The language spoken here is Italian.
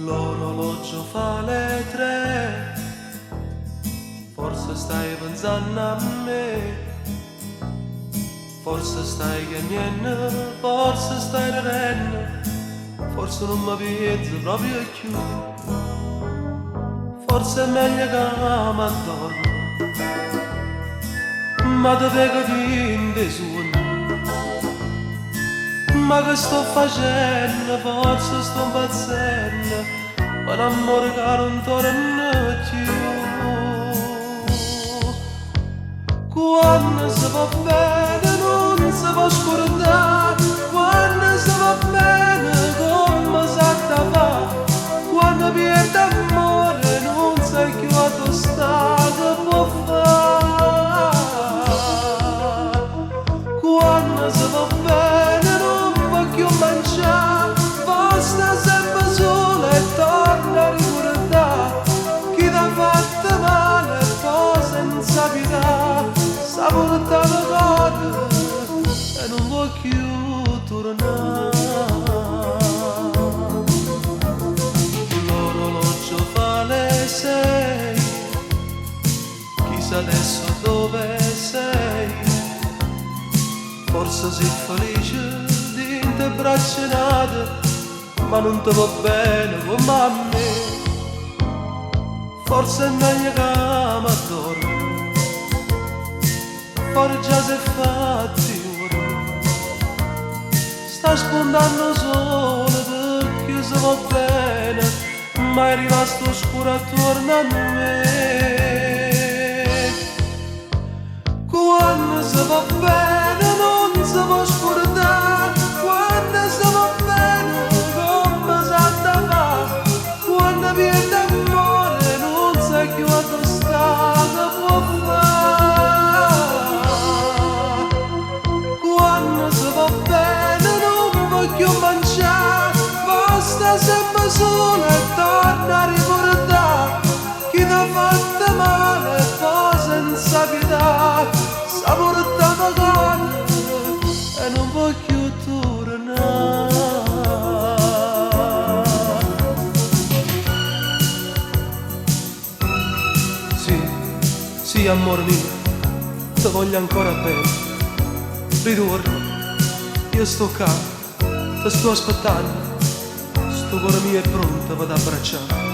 L'orologio fa le 3, forse stai pensando a me, forse stai chiamando, forse stai ridendo, forse non mi pensi proprio più, forse è meglio che mi addormo, ma dove capire suono, ma che sto facendo, forse sto impazzendo, ma l'amore che non torna più. Quando si va bene non si può scordare, quando si va bene come sa da fa, quando pierde amore non sai più a tu stato può fare. Quando si va bene non può più mangiare, basta sempre sola e torna a ricordare chi t'ha fatto male e poi senza pietà s'ha portato cuore e non vuoi più tornare. L'orologio fa le 6, chissà adesso dove sei, forse sei felice di te braccia nate, ma non ti va bene come a me, forse è meglio che mi addormo, fuori già si è fatti ora, sta spuntando sole perché si va bene, ma è rimasto scuro attorno a me. Quando si va bene non si può scordare, quando si va bene come sa da fa, quando pierde amore non sai più a tu stato può fare. Quando si va bene non voglio mangiare, basta sempre sola e torna a ricordare chi t'ha fatto male e poi senza pietà s'ha portato cuore e non voglio tornare. Sì, sì amore mio, ti voglio ancora bene, ritorno, io sto qua, ti sto aspettando, sto cuore mio è pronto per abbracciare.